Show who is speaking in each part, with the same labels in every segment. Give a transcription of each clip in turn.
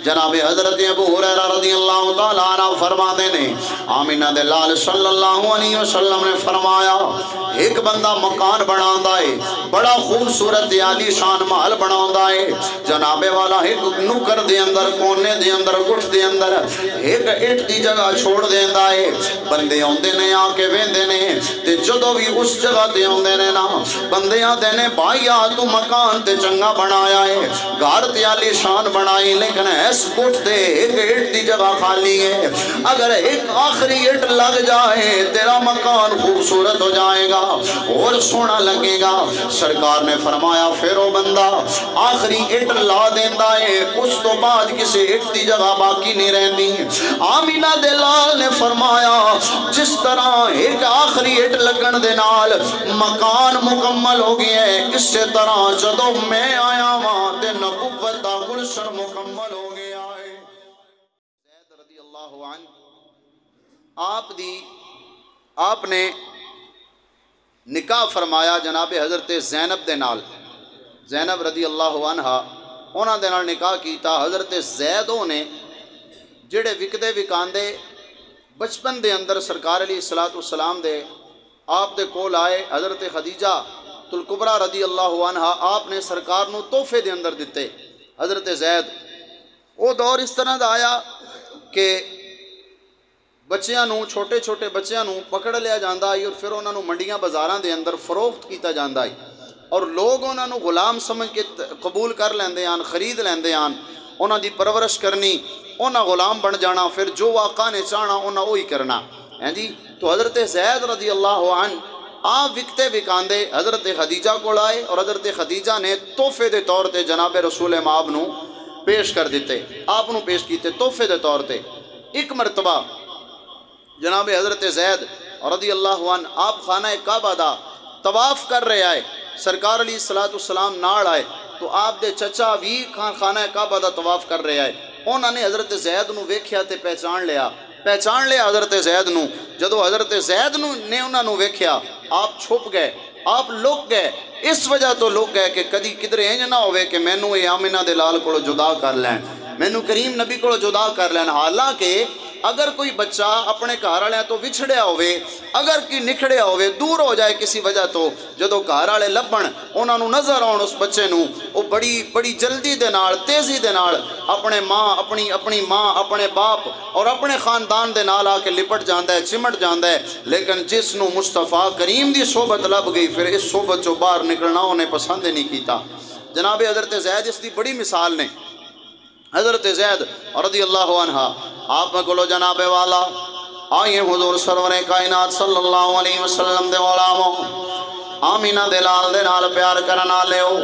Speaker 1: جناب حضرت ابو ہریرہ رضی اللہ تعالیٰ عنہ فرماتے نے آمینہ دے لال صلی اللہ علیہ وسلم نے فرمایا ایک بندہ مکان بناوندا ہے بڑا خوبصورت عالی شان محل بناوندا ہے جناب والا ایک نوکر دے اندر کونے دے اندر گٹھ دے اندر ایک اٹ دی جگہ چھوڑ دیندا ہے بندے آندے نے آ کے ویندے نے تے جدوں بھی اس جگہ تے آندے نے نا بندے آندے نے بھائی آ تو مکان تے چنگا بنایا ہے گھر تے عالی شان بنائی لیکن اس گٹھ تے ایک اٹ دی جگہ خالی ہے اگر ایک آخری اٹ لگ جائے تیرا مکان خوبصورت ہو جائے گا اور سونا لگے گا سرکار نے فرمایا پھر وہ بندہ آخری اٹ لا دیندا ہے اس تو بعد کسی اٹ دی جگہ باقی نہیں رہندی آمینہ دے لال نے فرمایا جس طرح ایک آخری اٹ لگن دے نال مکان مکمل ہو گیا ہے اسی طرح جدوں میں آیا وہاں تے نبوت دا گلشن مکمل ہو گیا ہے زید رضی اللہ عنہ آپ نے نکاح فرمایا جناب حضرت زینب دے نال زینب رضی اللہ عنہ انہاں دے نال نکاح کیتا حضرت زیدوں نے جڑے وکدے وکاندے بچپن دے اندر سرکار علیہ السلام دے آپ دے کول آئے حضرت خدیجہ الکبریٰ رضی اللہ عنہ آپ نے سرکار نو تحفے دے اندر دیتے حضرت زید وہ دور اس طرح دا آیا کہ بچیاں نو چھوٹے چھوٹے بچیاں نو پکڑ لیا جاندا ہے اور پھر انہاں نو منڈیاں بازاراں دے اندر فروخت کیتا جاندا ہے اور لوگ انہاں نو غلام سمجھ کے قبول کر لیندے آن خرید لیندے آن انہاں دی پرورش کرنی انہاں غلام بن جانا پھر جو آقا نے چاہنا انہاں وہی کرنا ہیں جی تو حضرت زید رضی اللہ عنہ آپ وکتے وکاندے حضرت خدیجہ کو لائے اور حضرت خدیجہ نے تحفے دے طور تے جناب رسول مآب نو پیش کر دیتے آپ نو پیش کیتے تحفے دے طور تے ایک مرتبہ جناب حضرت زید رضی اللہ عنہ آپ خانہ کعبہ دا طواف کر رہے آئے سرکار علیہ السلام نال آئے تو آپ دے چچا بھی خانہ کعبہ دا طواف کر رہے آئے انہوں نے حضرت زید نو ویکھیا تے پہچان لیا حضرت زید نو جدو حضرت زید نے انہوں نے ویکھیا آپ چھپ گئے آپ لک گئے اس وجہ تو لک گئے کہ کدی کدھر انج نہ ہوئے کہ مینوں یہ آمنہ دے لال کو جدا کر لین مینوں کریم نبی کو جدا کر لین حالانکہ اگر کوئی بچہ اپنے گھر والے تو وچھڑیا ہوئے اگر کی نکھڑیا ہوئے دور ہو جائے کسی وجہ تو جدو گھر والے لبن انہاں نو نظر آن اس بچے نو وہ بڑی جلدی دے نال تیزی دے نال اپنے ماں اپنی ماں اپنے باپ اور اپنے خاندان دے نال آ کے لپٹ جاندا ہے چمٹ جاندا ہے لیکن جس نو مصطفیٰ کریم دی صحبت لب گئی پھر اس صحبت چوں باہر نکلنا انہیں پسند نہیں کیتا جناب حضرت زید اس دی بڑی مثال نے حضرت زید رضی اللہ عنہ آپ میں کلو جناب والا آئیے حضور سرور کائنات صلی اللہ علیہ وسلم دے علاموں آمینہ دے لال دے نال پیار کرنا لے ہو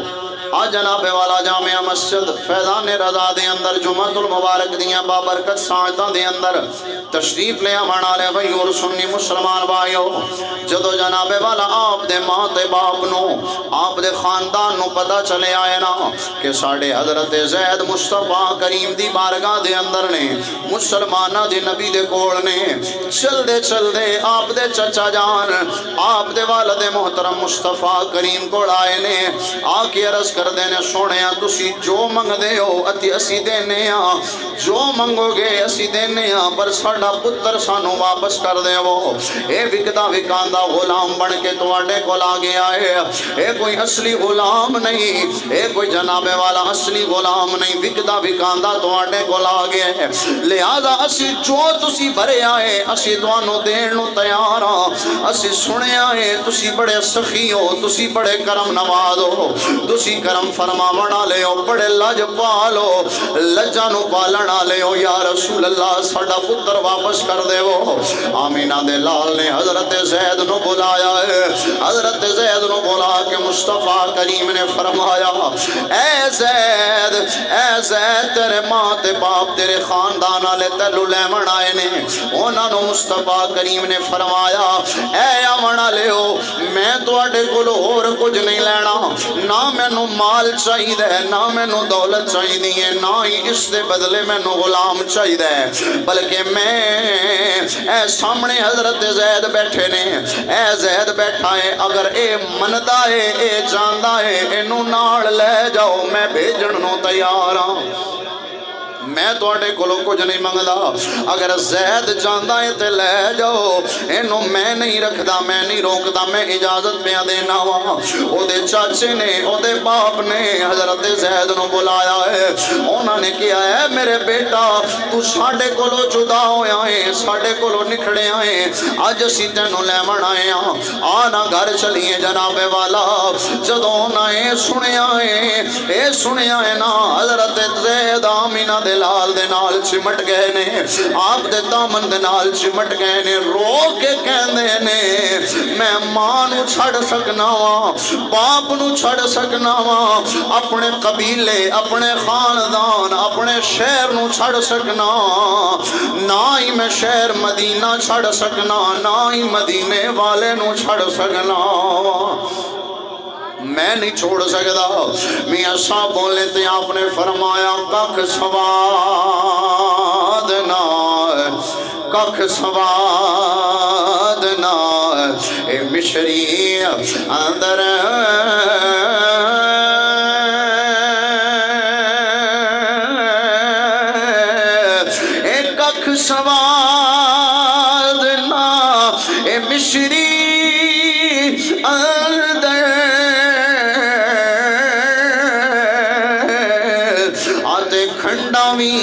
Speaker 1: آ جناب والا جامعہ مسجد فیضان رضا دے اندر جمعۃ المبارک دیاں بابرکت ساعتاں دے اندر تشریف لے آمانا لے بھائی اور سنی مسلمان بھائیو جدو جناب والا آپ دے ماں تے باپ نو آپ دے خاندان نو پتہ چلے آئے نا کہ ساڑھے حضرت زید مصطفیٰ کریم دی بارگاہ دے اندر نے مسلمانہ دی نبی دے کوڑ نے چل دے آپ دے چچا جان آپ دے والد محترم مصطفیٰ کریم کوڑ آئے نے آ کے عرض کر دینے سونے تسی جو منگ دے ہو اسی دینے جو منگو گے اسی دینے پر ساڑھا پتر سانو واپس کر دے وہ اے وکدہ وکاندہ غلام بن کے تواڈے کو لاگے آئے اے کوئی اصلی غلام نہیں اے کوئی جناب والا اصلی غلام نہیں وکدہ وکاندہ تواڈے کو لاگے لہذا اسی جو تسی بھرے آئے اسی توانو دین نو تیار اسی سنے آئے تسی بڑے سخی ہو تسی بڑے کرم نواز ہو تسی کرم فرماونا لے ہو بڑے لج پالو لجانو پالنا لے ہو یا رسول اللہ ساڑھا پتر واپس کر دے وہ آمینہ دے لال نے حضرت زید نو بلایا ہے حضرت زید نو بلا کہ مصطفیٰ کریم نے فرمایا اے زید تیرے ماں تے باپ تیرے خاندان آلے تلو لے منائے نے انہاں نو مصطفیٰ کریم نے فرمایا اے آمنہ لے ہو میں تو اڈے کلو اور کچھ نہیں لینا نہ میں نو مال چاہی دے نہ میں نو دولت چاہی دیئے نہ ہی اس دے بدلے میں نو غلام چاہی دے بلکہ میں اے سامنے حضرت زید بیٹھے نے اے زید بیٹھا ہے اگر اے مندہ ہے اے جاندہ ہے انہوں ناڑ لے جاؤ میں بھیجن نو تیار ہوں میں تواڈے کولوں کچھ نہیں منگدا، اگر زید جاندا ہے تے لے جاؤ، اینو میں نہیں رکھدا، میں نہیں روکدا، میں اجازت پیا دینا وا۔ او دے چاچے نے، او دے باپ نے حضرت زید نو بلایا ہے، انہاں نے کہا ہے میرے بیٹا تو ساڈے کولوں جدا ہویا ہے، ساڈے کولوں نکھڑیا ہے، اج اسی تینوں لیون آئے ہاں، آنا گھر چلیے جناب والا۔ جدوں نہ سنیا ہے نا، حضرت زید آمینہ دے لال دے نال چمٹ گئے نے، آپ دے دامن دے نال چمٹ گئے نے، رو کے کہندے نے میں ماں نو چھڑ سکنا وا، باپ نو چھڑ سکنا وا، اپنے قبیلے، اپنے خاندان، اپنے شہر نو چھڑ سکنا، نہ ہی میں شہر مدینہ چھڑ سکنا، نہ ہی مدینے والے نو چھڑ سکنا، میں نہیں چھوڑ سکتا۔ میاں صاحب بولے تھے، آپ نے فرمایا ککھ سواد نہ، ککھ سواد نہ، اے مشری اندر اے ککھ سواد نہ، اے مشری اندر آتے کھنڈاوی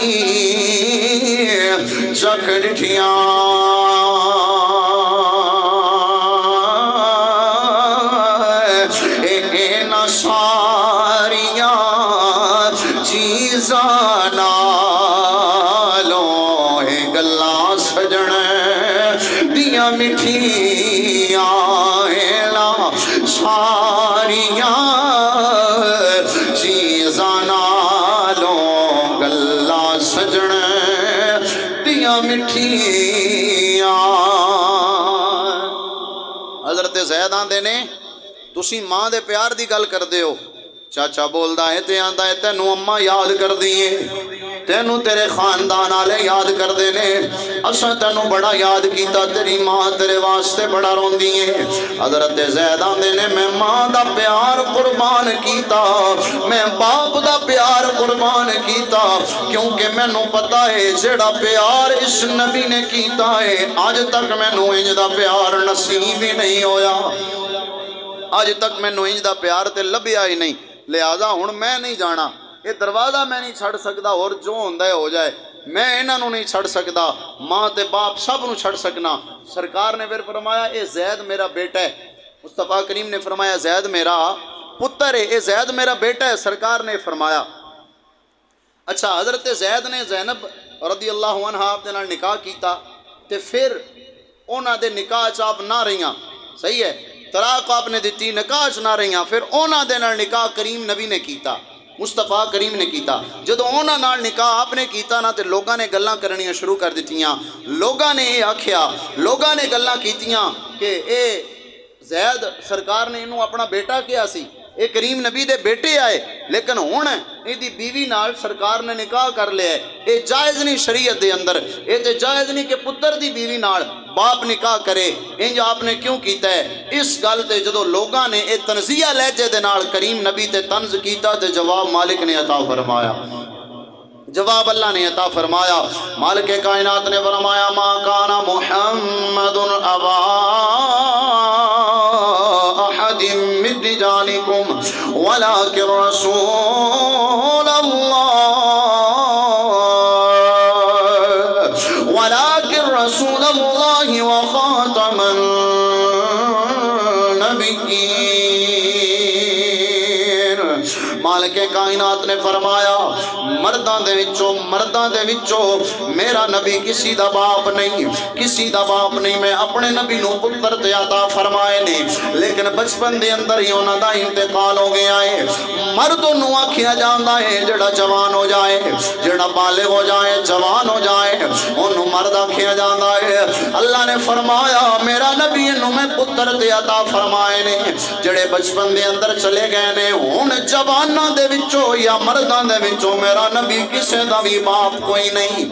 Speaker 1: چکھ ڈٹھیاں، اینا ساریاں چیزاں نالوں اے گلاں سجن دیاں مٹھیاں، اینا ساریاں چیزاں نالوں گلاں سجن دیاں مٹھیاں۔ حضرت زید آندے نے تسی ماں دے پیار دی گل کر دے ہو، چاچا بولدا ہے تے آندا ہے تینوں اماں یاد کر دیئے، تینوں تیرے خاندان آلے یاد کر دینے، اساں تینوں بڑا یاد کیتا، تیری ماں تیرے واسطے بڑا رون دیئے۔ حضرت زید آندے نے میں ماں دا پیار قربان کیتا، میں باپ دا پیار قربان کیتا، کیونکہ میں نو پتا ہے جیڑا پیار اس نبی نے کیتا ہے آج تک میں نو انج دا پیار نصیب ہی نہیں ہویا، آج تک میں نو انج دا پیار تے لبیا ہی نہیں، لہذا ہن میں نہیں جانا، یہ دروازہ میں نہیں چھڑ سکدا، اور جو ہوندہ ہے ہو جائے، میں انہاں نو نہیں چھڑ سکدا، ماں تے باپ سب نو چھڑ سکنا۔ سرکار نے پھر فرمایا اے زید میرا بیٹا ہے، مصطفیٰ کریم نے فرمایا زید میرا پتر ہے، اے زید میرا بیٹا ہے، سرکار نے فرمایا۔ اچھا حضرت زید نے زینب رضی اللہ عنہ آپ دے نال نکاح کیتا، تے پھر اونا دے نکاح چاپ نہ رہیاں، صحیح ہے، طلاق آپ نے دیتی، نکاح نہ رہیاں، پھر اونا دے نال نکاح کریم نبی نے کیتا، مصطفیٰ کریم نے کیتا۔ جدو اونا نال نکاح آپ نے کیتا نا تے لوگاں نے گلاں کرنیاں شروع کر دیتیاں، لوگاں نے یہ آکھیا، لوگاں نے گلاں کیتیاں کہ اے زید سرکار نے انہوں اپنا بیٹا کیا سی، اے کریم نبی دے بیٹے آئے، لیکن ہون ایدی بیوی نال سرکار نے نکاح کر لیا ہے، اے جائز نہیں شریعت دے اندر، اے تے جائز نہیں کہ پتر دی بیوی نال باپ نکاح کرے، انج آپ نے کیوں کیتا ہے؟ اس گل تے جدو لوگاں نے اے تنزیہ لہجے دے نال کریم نبی تے طنز کیتا تے جواب مالک نے عطا فرمایا، جواب اللہ نے عطا فرمایا، مالک کائنات نے فرمایا ما کان محمد ابا احد من رجالکم ولکن رسول اللہ وخاتم النبیین۔ مالک کائنات نے فرمایا مردان دے وچوں میرا نبی کسی دا باپ نہیں، کسی دا باپ نہیں، میں اپنے نبی نو پتر تے عطا فرمائے نے، لیکن بچپن دے اندر ہی انہاں دا انتقال ہو گیا ہے۔ مرد نو آکھیا جاندا ہے جڑا جوان ہو جائے، جڑا بالغ ہو جائے، جوان ہو جائے، انہوں مرد آکھیا جاندا ہے۔ اللہ نے فرمایا میرا نبی انہوں میں پتر تے عطا فرمائے نے، جڑے بچپن دے اندر چلے گئے نے، ہن جواناں دے وچوں یا مرداں دے وچوں میرا نبی کسے دا بھی باپ کوئی نہیں۔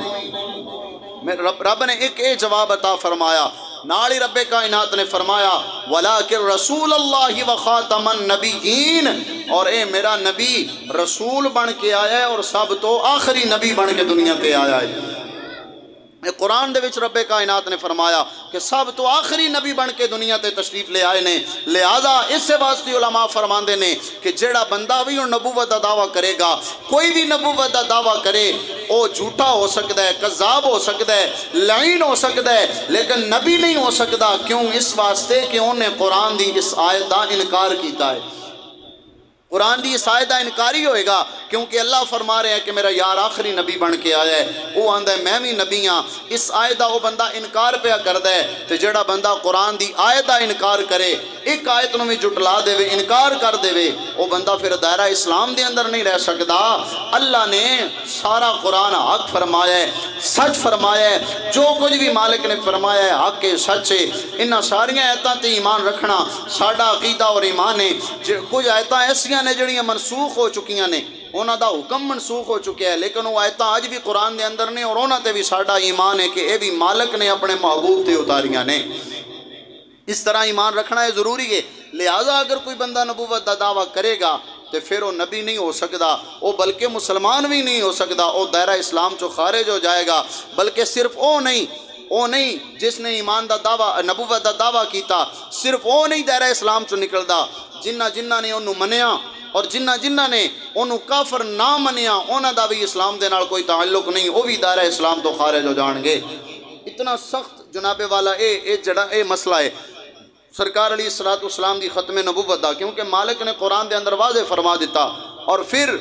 Speaker 1: رب نے ایک جواب عطا فرمایا، نالی رب کائنات نے فرمایا وَلَٰكِن رَسُولَ اللَّهِ وَخَاتَمَ النَّبِيِّينَ، اور اے میرا نبی رسول بن کے آیا ہے اور سب تو آخری نبی بن کے دنیا تے آیا ہے۔ قرآن دے وچ رب کائنات نے فرمایا کہ سب تو آخری نبی بن کے دنیا تے تشریف لے آئے نے، لہذا اس سے واسطے علماء فرماندے نے کہ جیڑا بندہ بھی نبوت دا دعویٰ کرے گا، کوئی بھی نبوت دا دعویٰ کرے، وہ جھوٹا ہو سکتا ہے، کذاب ہو سکتا ہے، لعین ہو سکتا ہے، لیکن نبی نہیں ہو سکتا۔ کیوں؟ اس واسطے کہ انہیں قرآن دی اس آیت دا انکار کیتا ہے۔ قرآن دی اس آیت دا انکاری ہوئے گا، کیونکہ اللہ فرما رہے ہیں کہ میرا یار آخری نبی بن کے آیا ہے، وہ آندہ ہے میں بھی نبی ہاں۔ اس آیت دا وہ بندہ انکار پہ کردہ ہے، تو جڑا بندہ قرآن دی آیت دا انکار کرے، ایک آیت نو بھی جھٹلا دے وے، انکار کر دے وے، وہ بندہ پھر دائرہ اسلام دے اندر نہیں رہ سکتا۔ اللہ نے سارا قرآن حق فرمایا ہے، سچ فرمایا ہے، جو کچھ بھی مالک نے فرمایا ہے حق ہے، سچ ہے۔ انہاں ساریاں آیتاں تے ایمان رکھنا ساڈا عقیدہ اور ایمان ہے۔ کچھ آیتاں ایسیاں نے جڑیاں منسوخ ہو چکیاں نے، انہاں دا حکم منسوخ ہو چکیا ہے، لیکن وہ آیتاں آج بھی قرآن دے اندر نے، اور انہاں تے بھی ساڈا ایمان ہے کہ اے بھی مالک نے اپنے محبوب تے اتاریاں نے۔ اس طرح ایمان رکھنا ہے ضروری ہے۔ لہٰذا اگر کوئی بندہ نبوت دا دعویٰ کرے گا تو پھر وہ نبی نہیں ہو سکتا، وہ بلکہ مسلمان بھی نہیں ہو سکتا، وہ دائرہ اسلام چو خارج ہو جائے گا۔ بلکہ صرف وہ نہیں جس نے ایمان دا دعویٰ نبوت دا دعویٰ کیتا، صرف وہ نہیں دائرہ اسلام چو نکلدا، جنہ نے انہوں منیا اور جنہ نے انہوں کافر نہ منیا، انہوں دا بھی اسلام دے نال کوئی تعلق نہیں، وہ بھی دائرہ اسلام تو خارج ہو جان گے۔ اتنا سخت جناب والا اے مسئلہ ہے سرکار علیہ السلام دی ختم نبوت دا، کیونکہ مالک نے قرآن دے اندر واضح فرما دیتا۔ اور پھر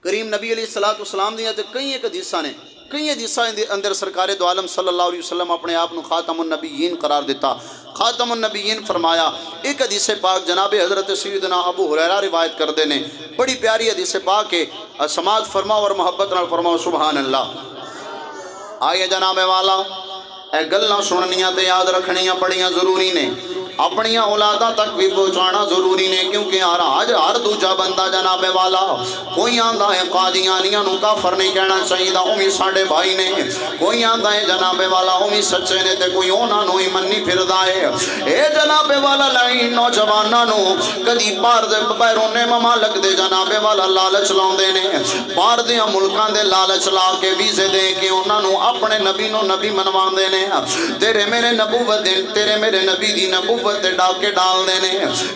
Speaker 1: کریم نبی علیہ السلام دیا تے کئی ایک حدیثاں اندر سرکار دو عالم صلی اللہ علیہ وسلم اپنے آپ خاتم النبیین قرار دیتا۔ خاتم النبیین فرمایا۔ ایک حدیث پاک جناب حضرت سیدنا ابو ہریرہ روایت کردے نے، بڑی پیاری حدیث پاک ہے، سماعت فرماؤ اور محبت نال فرماؤ سبحان اللہ۔ آئیے جناب والا، اے گلاں سننیاں تے یاد رکھنیاں بڑیاں ضروری نے، اپنی اولاداں تک بھی پہنچانا ضروری نے، کیونکہ ہر دوجا بندہ جناب والا کوئی آندا ہے قادیانیاں نو کافر نہیں کہنا چاہیے، اوویں ساڈے بھائی نے، کوئی آندا ہے جناب والا اوویں سچے نے تے کوئی انہاں نو ہی منی پھردا ہے۔ اے جناب والا لائن نوجواناں نو کدی باہر دے بیرون ممالک دے جناب والا لالچ لاوندے نے، باہر دے ملکاں دے لالچ لا کے ویزے دے کے انہاں نو اپنے نبی نو نبی منواندے نے، تیرے میرے نبوت دے تیرے میرے نبی دی نبوت تے ڈاکے ڈال دینے،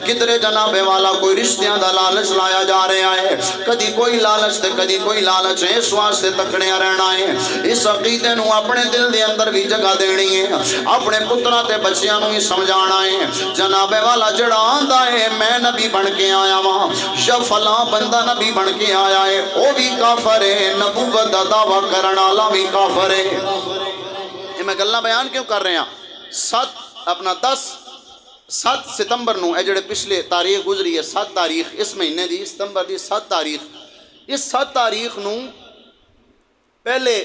Speaker 1: کدھرے جناب والا کوئی رشتیاں دا لالچ لایا جا رہا ہے، کدی کوئی لالچ تے کدی کوئی لالچ ہے، اس واسطے تکڑیاں رہنا ہے۔ اس عقیدے نو اپنے دل دے اندر بھی جگہ دینی ہے، اپنے پتراں تے بچیاں نو بھی سمجھانا ہے۔ جناب والا جڑا آندا ہے میں نبی بن کے آیا ہاں یا فلاں بندہ نبی بن کے آیا ہے، وہ بھی کافر ہے، نبوت دا دعویٰ کرن والا بھی کافر ہے۔ یہ میں گلاں بیان کیوں کر رہے ہیں؟ 7 ستمبر نو اے جڑے پچھلے تاریخ گزری ہے، 7 تاریخ اس مہینے دی ستمبر دی 7 تاریخ، اس 7 تاریخ نو پہلے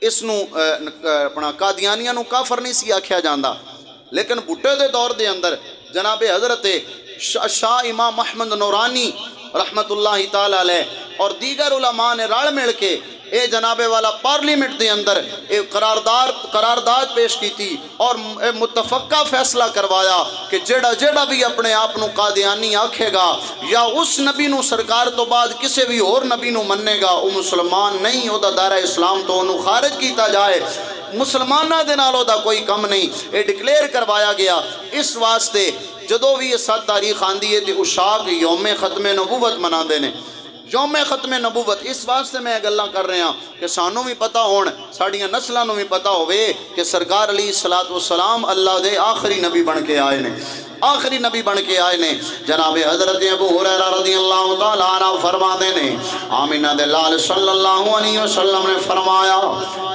Speaker 1: اس نو اپنا قادیانیاں نو کافر نہیں سی آکھیا جاندا، لیکن بھٹے دے دور دے اندر جناب حضرت شاہ امام محمد نورانی رحمت اللہ تعالی علیہ اور دیگر علماء نے رل مل کے اے جناب والا پارلیمنٹ دے اندر ایک قرارداد پیش کی تھی اور متفقہ فیصلہ کروایا کہ جیڑا بھی اپنے آپ نو قادیانی آکھے گا یا اس نبی نو سرکار تو بعد کسی بھی اور نبی نو مننے گا، وہ مسلمان نہیں، او دا دائرہ اسلام تو انہوں خارج کیتا جائے، مسلمانہ دے نالوں دا کوئی کم نہیں، یہ ڈکلیئر کروایا گیا۔ اس واسطے جدو بھی یہ 7 تاریخ آندی ہے تے اشاق یوم ختم نبوت منا دینے، یوم ختم نبوت۔ اس واسطے میں گلاں کر رہے ہیں کہ سانوں بھی پتہ ہون، ساڑیاں نسلاں نوں بھی پتہ ہوئے کہ سرکار علیہ السلام اللہ دے آخری نبی بن کے آئے نے، آخری نبی بن کے آئے نے۔ جناب حضرت ابو ہریرہ رضی اللہ تعالیٰ عنہ فرما دینے، آمینہ دے لال صلی اللہ علیہ وسلم نے فرمایا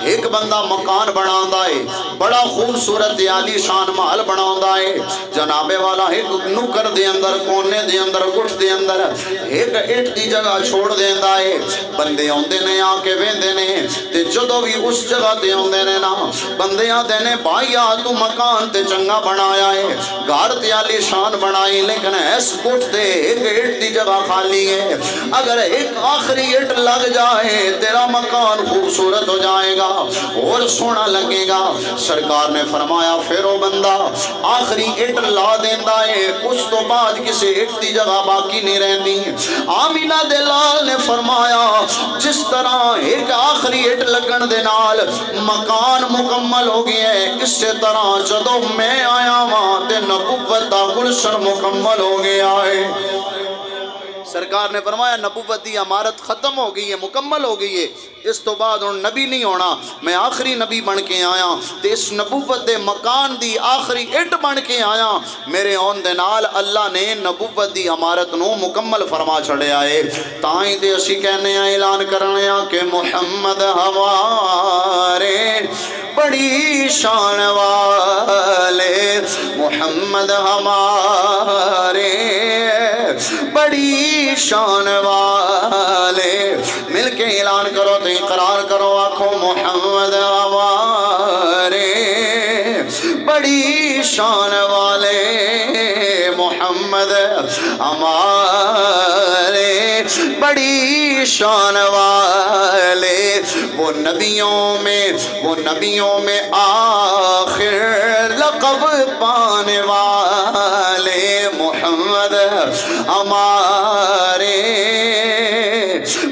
Speaker 1: ایک بندہ مکان بناوندا ہے، بڑا خوبصورت عالی شان محل بناوندا ہے، جناب والا ایک نکر دے اندر کونے دے اندر گٹھ دے اندر ایک اٹھ دی جگہ چھوڑ دیندا ہے، بندے آندے نے آ کے ویندے نے تے جدوں بھی اس جگہ تے آندے نے نا بندے آندے نے بھائی آ تو مکان تے چنگا بنایا ہے، گھر تے عالی شان بنائی، لیکن اس گٹھ تے ایک اٹھ دی جگہ خالی ہے، اگر ایک آخری اٹھ لگ جائے تیرا مکان خوبصورت ہو جائے گا اور سونا لگے گا۔ سرکار نے فرمایا پھر وہ بندہ آخری اٹ لا دیندا ہے، اس تو بعد کسی اٹ دی جگہ باقی نہیں رہندی۔ آمینہ دے لال نے فرمایا جس طرح ایک آخری اٹ لگن دے نال مکان مکمل ہو گیا ہے، اس طرح جدو میں آیا وہاں تے نبوت دا گلشن مکمل ہو گیا ہے۔ سرکار نے فرمایا نبوت دی عمارت ختم ہو گئی ہے، مکمل ہو گئی ہے، اس تو بعد ان نبی نہیں ہونا، میں آخری نبی بن کے آیا تے اس نبوت دے مکان دی آخری اٹ بن کے آیا۔ میرے آن دے نال اللہ نے نبوت دی عمارت نو مکمل فرما چھڑے آئے۔ تائیں دے اسی کہنے اعلان کرنے کہ محمد ہمارے بڑی شان والے، محمد ہمارے بڑی شان والے، مل کے اعلان کرو تو اقرار کرو، آنکھوں محمد ہمارے بڑی شان والے، محمد ہمارے بڑی شان والے، وہ نبیوں میں آخر لقب پانے والے، محمد ہمارے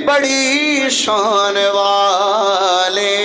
Speaker 1: بڑی شان والے۔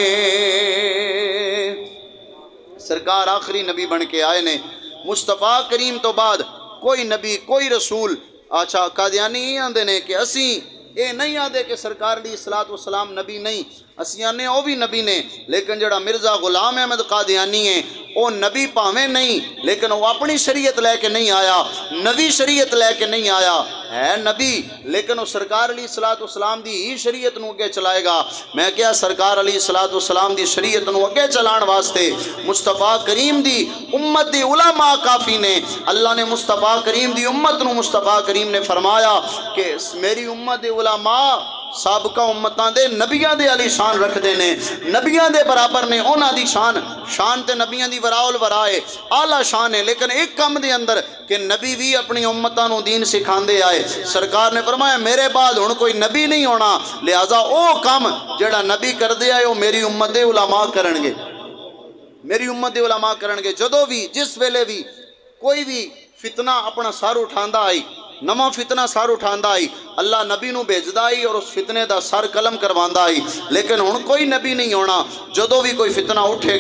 Speaker 1: سرکار آخری نبی بن کے آئے نے، مصطفیٰ کریم تو بعد کوئی نبی کوئی رسول اچھا قادیانی ہی آندے نے کہ اسی اے نہیں آدھے کہ سرکار علیہ السلام نبی نہیں، اسی آنے وہ بھی نبی نے، لیکن جڑا مرزا غلام احمد قادیانی ہے وہ نبی پاویں نہیں، لیکن وہ اپنی شریعت لے کے نہیں آیا، نبی شریعت لے کے نہیں آیا، ہے نبی لیکن وہ سرکار علیہ السلام دی ہی شریعت نو اگے چلائے گا۔ میں کیا سرکار علیہ السلام دی شریعت نو اگے چلان واسطے مصطفیٰ کریم دی امت دی علماء کافی نے۔ اللہ نے مصطفیٰ کریم دی امت نو مصطفیٰ کریم نے فرمایا کہ میری امت دی علماء سابقہ امتاں دے نبیاں دے علی شان رکھ دے نے، نبیاں دے برابر نے، اونا دی شان تے نبیاں دی وراول ورائے اعلیٰ شان ہے، لیکن ایک کم دے اندر کہ نبی بھی اپنی امتاں نو دین سکھان دے آئے۔ سرکار نے فرمایا میرے بعد ہن کوئی نبی نہیں ہونا، لہذا او کم جڑا نبی کر دے آئے وہ میری امت دے علماء کرنگے، میری امت دے علماء کرنگے۔ جدو بھی جس ویلے بھی کوئی بھی فتنہ اپنا سار اٹھاندہ آئی، نما فتنہ سار اٹھاندہ آئی، اللہ نبی نو بھیجدا آئی اور اس فتنے دا سر قلم کرواندہ آئی، لیکن ہن کوئی نبی نہیں ہونا۔ جدو بھی کوئی فتنہ اٹھے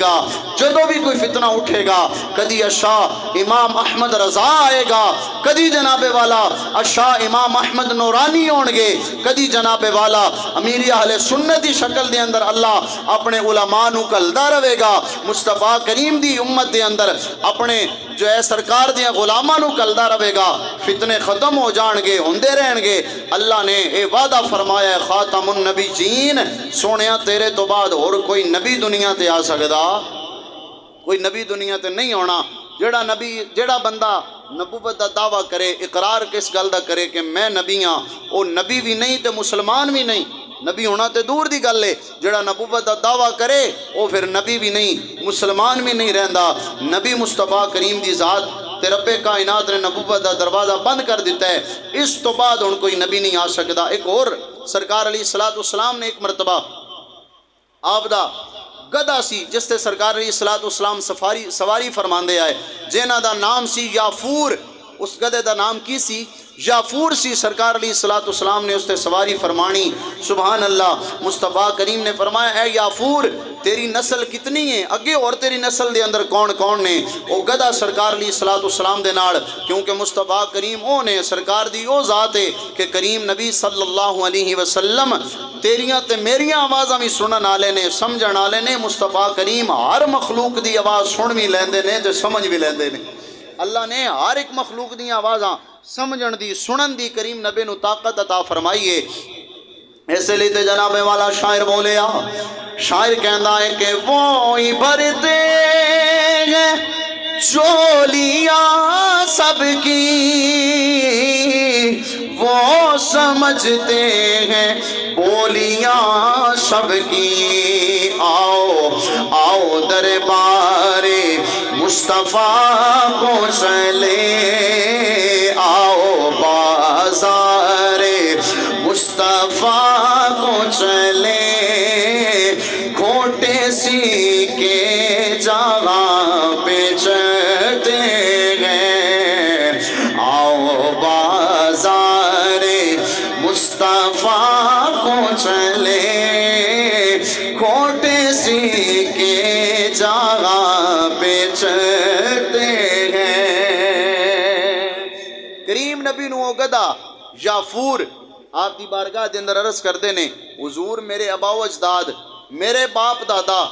Speaker 1: گا کدی اشاہ امام احمد رضا آئے گا، کدی جناب والا اشاہ امام احمد نورانی ہونگے، کدی جناب والا امیر اہل سنت دی شکل دے اندر اللہ اپنے علماء نو کلدہ رہے گا، مصطفیٰ کریم دی امت دے اندر اپنے جو ہے سرکار دیا غلامہ نو کلدہ رہے گا، فتنے ختم ہو جانگے، ہوندے رہنگے۔ اللہ نے اے وعدہ فرمایا ہے خاتم النبی جین، سونیا تیرے تو بعد اور کوئی نبی دنیا تے آ سکدا، کوئی نبی دنیا تے نہیں ہونا۔ جڑا بندہ نبوت دا دعویٰ کرے، اقرار کس گل دا کرے کہ میں نبی ہاں، وہ نبی بھی نہیں تے مسلمان بھی نہیں، نبی ہونا تے دور دی گل ہے، جڑا نبوت دا دعویٰ کرے وہ پھر نبی بھی نہیں مسلمان بھی نہیں رہندا۔ نبی مصطفیٰ کریم دی ذات تے رب کائنات نے نبوت دا دروازہ بند کر دیتا ہے، اس تو بعد ہن کوئی نبی نہیں آ سکدا۔ ایک اور سرکار علیہ السلام نے ایک مرتبہ آپ دا گدہ سی جس تے سرکار علیہ السلام سواری فرماندے آئے، جنہ دا نام سی یافور، اس گدے دا نام کی سی یافور سی، سرکار علیہ السلام نے اس تے سواری فرمانی۔ سبحان اللہ، مصطفیٰ کریم نے فرمایا اے یافور تیری نسل کتنی ہے، اگے اور تیری نسل دے اندر کون کون نے؟ او گدہ سرکار علیہ السلام دے نال، کیونکہ مصطفیٰ کریم او نے سرکار دی او ذات ہے کہ کریم نبی صلی اللہ علیہ وسلم تیریاں تے میریاں آوازاں بھی سنن آلے نے، سمجھن آلے نے۔ مصطفیٰ کریم ہر مخلوق دی آواز سن بھی لیندے نے تے سمجھ بھی لیندے نے۔ اللہ نے ہر ایک مخلوق دی آوازاں سمجھن دی سنن دی کریم نبی نو طاقت عطا فرمائیے۔ ایسے لیتے جناب والا شاعر بولیا، شاعر کہندا ہے کہ وہی بھرتے ہیں چولیاں سب کی، وہ سمجھتے ہیں بولیاں سب کی، آؤ دربار مصطفیٰ کو چلے، آؤ بازار مصطفیٰ کو چلے، سی کے جگہ پہ چلتے ہیں، آؤ بازار مصطفیٰ کو چلے، کھوٹے سی کے جگہ پہ چلتے ہیں۔ کریم نبی نو گدا یافور آپ دی بارگاہ دے اندر عرض کر دینے، حضور میرے ابا و اجداد، میرے باپ دادا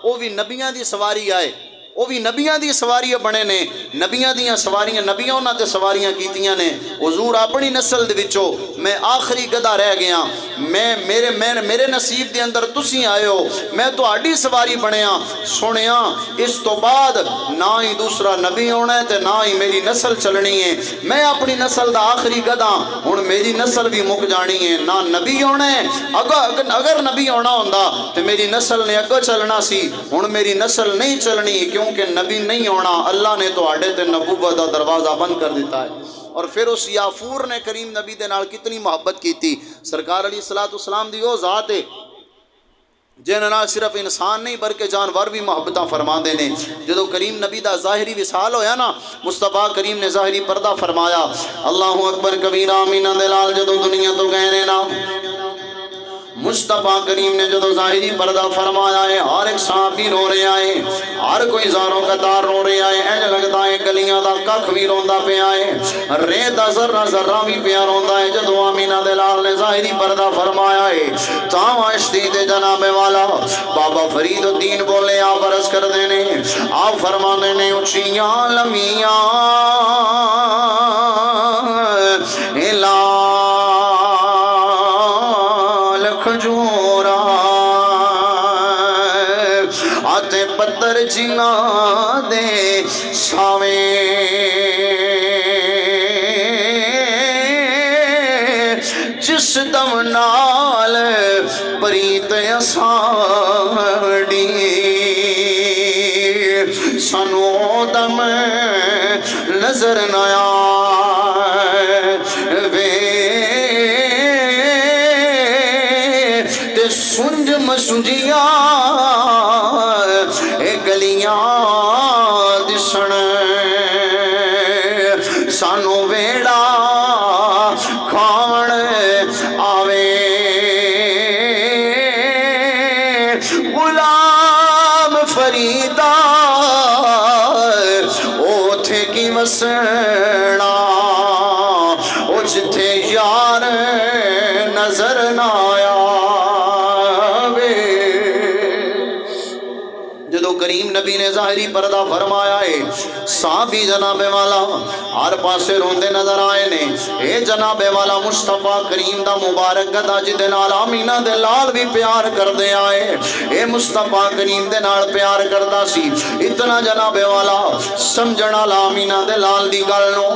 Speaker 1: وہ بھی نبیاں دی سواری آئے، وہ بھی نبیاں دی سواری بنے نے، نبیاں دیاں سواریاں نبیاں انہاں تے سواریاں کیتیاں نے۔ حضور اپنی نسل دے وچوں میں آخری گدا رہ گیا، میرے نصیب دے اندر تسی آئے ہو، میں تہاڈی سواری بنیا، سنیا اس تو بعد نہ ہی دوسرا نبی ہونا ہے تے نہ ہی میری نسل چلنی ہے، میں اپنی نسل دا آخری گدا، ہن میری نسل بھی مک جانی ہے، نہ نبی ہونا ہے، اگر نبی ہونا ہوندا تے میری نسل نے اگوں چلنا سی، ہن میری نسل نہیں چلنی کیونکہ نبی نہیں ہونا، اللہ نے تو آڑے تے نبوت دا دروازہ بند کر دیتا ہے۔ اور پھر اس یافور نے کریم نبی دے نال کتنی محبت کی تھی۔ سرکار علیہ السلام دی وہ ذات ہے جن نال صرف انسان نہیں بلکہ جانور بھی محبتاں فرما دینے۔ جدو کریم نبی دا ظاہری وصال ہویا نا، مصطفیٰ کریم نے ظاہری پردہ فرمایا، اللہ اکبر کبیرہ، آمینہ دلال جدو دنیا تو گئے نے نا، مصطفیٰ کریم نے جدو ظاہری پردہ فرمایا ہے، ہر ایک صحابی رو رہے آئے، ہر کوئی زاروں قطار رو رہے آئے، اینج لگتا ہے گلیاں دا ککھ بھی روندہ پہ آئے، ریت ذرہ ذرہ بھی پیا روندہ ہے۔ جدو آمینہ دلال نے ظاہری پردہ فرمایا ہے، تاں اشتید جناب والا بابا فرید الدین بولے، آپ عرض کر دینے، آپ فرما دینے، اچھیاں لمیاں آتے پتر جنا دے ساویں، جس دم نال پریت اساڑی، سانو دم نظر نیا سنج مسنجیاں اے گلیاں دسن، سانو ویڑا کھان آوے، غلام فریدہ اوتھے کی وسنا، او جتھے یار نظر نہ آیا۔ جدو کریم نبی نے ظاہری پردہ فرمایا ہے، صحابی جناب والا ہر پاسے روندے نظر آئے نے، اے جناب والا مصطفیٰ کریم دا مبارک گدا جدے نال آمینہ دے لال بھی پیار کر دے آئے، اے مصطفیٰ کریم دے نال پیار کردا سی، اتنا جناب والا سمجھنا آمینہ دے لال دی گلنو۔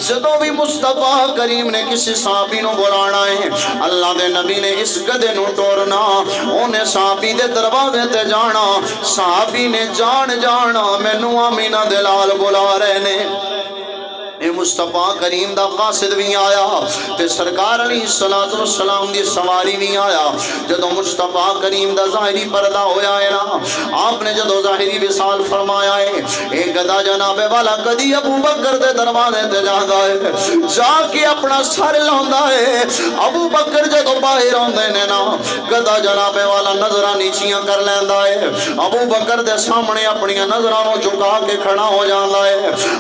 Speaker 1: جدو بھی مصطفیٰ کریم نے کسی صحابی نو بلانا ہے، اللہ دے نبی نے اس گدے نو ٹورنا، انہیں صحابی دے دروازے تے جانا، صحابی نے جانا مینوں آمینہ دلال بلا رہے نے۔ اے مصطفیٰ کریم دا قاصد بھی آیا تے سرکار علیہ السلام دی سواری بھی آیا۔ جدو مصطفیٰ کریم دا ظاہری پردہ ہویا ہے نا، آپ نے جدو ظاہری وصال فرمایا ہے، اے گدا جناب والا کدی ابو بکر دے دروازے تے جاندہ ہے، جا کے اپنا سر لاندہ ہے۔ ابو بکر جدو باہر ہوندے نے نا، گدا جناب والا نظرہ نیچیاں کر لیندہ ہے، ابو بکر دے سامنے اپنی نظرانوں جھکا کے کھڑا ہو جاندہ ہے۔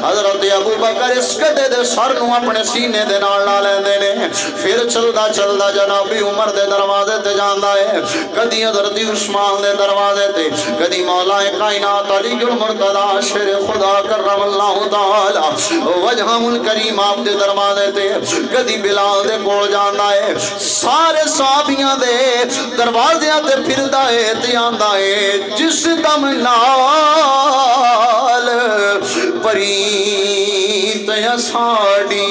Speaker 1: حضرت ابو بکر اس گدے دے سر نو اپنے سینے دے نال لا لیندے نے، پھر چلدا جنابی عمر دے دروازے تے جاندا ہے، کدی حضرت عثمان دے دروازے تے، کدی مولا کائنات علی المرتضی شیر خدا کرم اللہ تعالی وجہہ الکریم آپ دے دروازے تے، کدی بلال دے کول جاندا ہے، سارے صحابیاں دے دروازے تے پھردا ہے تے آندا ہے، جس دم نال پریت ساڑی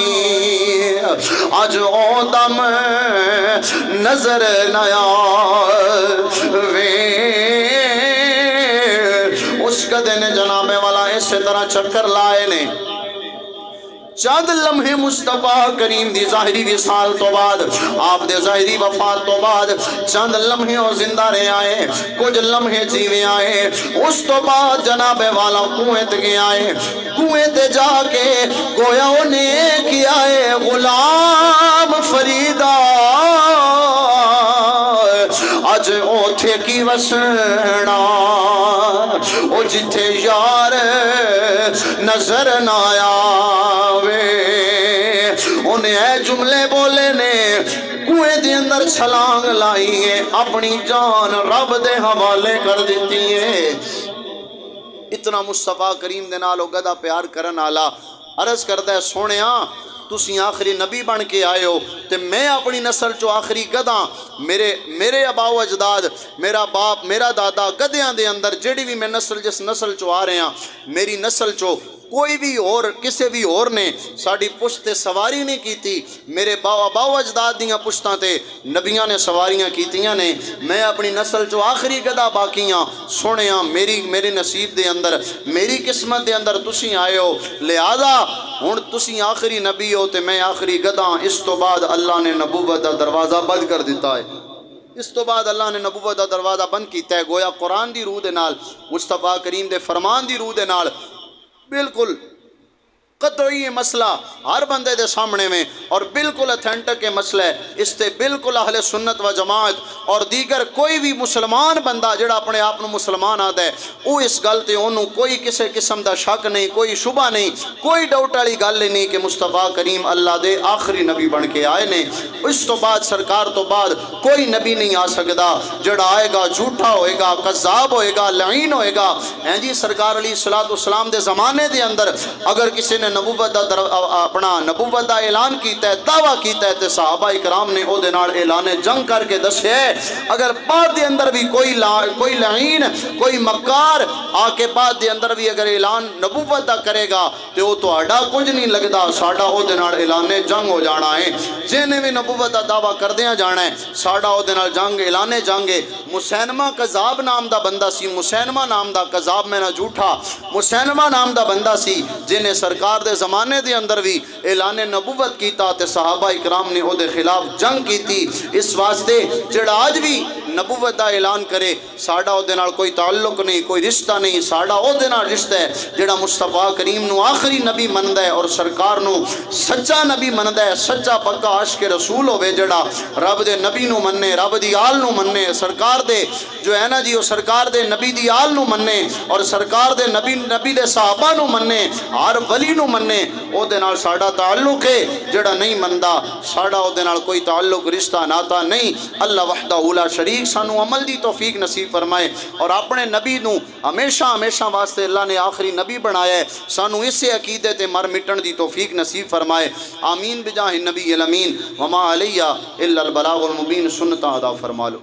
Speaker 1: آج او دم نظر نیا وے۔ اس گدے نے جناب والا اسی طرح چکر لائے نے، چند لمحے مصطفیٰ کریم دی ظاہری وصال تو بعد آپ دے ظاہری وفات تو بعد چند لمحے اور زندہ رہے آئے کچھ لمحے جیوے آئے اس تو بعد جناب والا کنویں تے گئے آئے کنویں تے جا کے گویا انہیں کیا ہے غلام فریدہ آج اوتھے کی وسنا او جتھے یار نظر نہ آوے انہیں اے جملے بولے نے کنویں دے اندر چھلانگ لائی ہے اپنی جان رب دے حوالے کر دیتی ہے اتنا مصطفیٰ کریم دے نالو گدا پیار کرن آلا عرض کردہ ہے سونیاں تسی آخری نبی بن کے آئے ہو تے میں اپنی نسل چو آخری گداں میرے ابا و اجداد میرا باپ میرا دادا گدیاں دے اندر جڑی بھی میں نسل جس نسل چو آ رہے ہیں میری نسل چو کوئی بھی اور کسے بھی اور نے ساڑی پشت سواری نہیں کی تھی میرے ابا و اجداد دیاں پشتاں تے نبیاں نے سواریاں کیتیاں نے میں اپنی نسل چو آخری گدا باقیاں سونیاں میری نصیب دے اندر میری قسمت دے اندر تسی آئے ہو لہذا ہن تسی آخری نبی ہو تے میں آخری گداں اس تو بعد اللہ نے نبوت دا دروازہ بند کر دیتا ہے اس تو بعد اللہ نے نبوت دا دروازہ بند کیتا ہے گویا قرآن دی روح دے نال مصطفیٰ کریم دے فرمان دی روح دے نال بالکل قطعی مسئلہ ہر بندے دے سامنے میں اور بالکل اتھینٹک کے مسئلہ ہے اس تے بالکل اہل سنت و جماعت اور دیگر کوئی بھی مسلمان بندہ جڑا اپنے آپ مسلمان آتا ہے وہ اس گل تے انہوں کوئی کسی قسم دا شک نہیں کوئی شبہ نہیں کوئی ڈاؤٹ والی گل نہیں کہ مصطفیٰ کریم اللہ دے آخری نبی بن کے آئے نے اس تو بعد سرکار تو بعد کوئی نبی نہیں آ سکتا جڑا آئے گا جھوٹا ہوئے گا کذاب ہوئے گا لعین ہوئے گا ہیں جی سرکار علیہ السلام دے زمانے دے اندر اگر کسی نے نبوت دا اعلان کیتا ہے دعویٰ کیتا ہے تے صحابہ اکرام نے او دے نال اعلان جنگ کر کے دسے اگر بعد دے اندر بھی کوئی لعین کوئی مکار آ کے بعد دے اندر بھی اگر اعلان نبوت دا کرے گا تے او تو آڈا کچھ نہیں لگدا ساڈا او دے نال اعلان جنگ ہو جانا ہے جنہیں بھی نبوت دا دعویٰ کر دیا جانا ہے ساڈا او دے نال جنگ اعلان جنگے مسینمہ قذاب نام دا بندہ سی مسینمہ نام دا قذاب میں نہ جھوٹا مسینمہ نام دا بندہ سی جنہیں سرکار دے زمانے دے اندر بھی اعلان نبوت کیتا تے صحابہ اکرام نے او دے خلاف جنگ کی تھی اس واسطے جڑا آج بھی نبوت دا اعلان کرے ساڈا او دے نال کوئی تعلق نہیں کوئی رشتہ نہیں ساڈا او دے نال رشتہ ہے جڑا مصطفیٰ کریم نو آخری نبی مندا ہے اور سرکار نو سچا نبی مندا ہے سچا پکا عاشق رسول ہوے جڑا رب دے نبی نو مننے رب دی آل نو مننے سرکار دے جو ہے نا جی وہ سرکار دے نبی دی آل نو مننے اور سرکار دے نبی دے صحابہ نو مننے ہر ولی نو مننے او دے نال ساڈا تعلق ہے جڑا نہیں مندا ساڈا او دے نال کوئی تعلق رشتہ ناتا نہیں اللہ وحدہ لا شریک سانو عمل دی توفیق نصیب فرمائے اور اپنے نبی نو ہمیشہ واسطے اللہ نے آخری نبی بنایا ہے سانو اسے عقیدے تے مر مٹن دی توفیق نصیب فرمائے آمین بجاہ النبی الامین وما علیہ الا البلاغ المبین سنت ادا فرما لو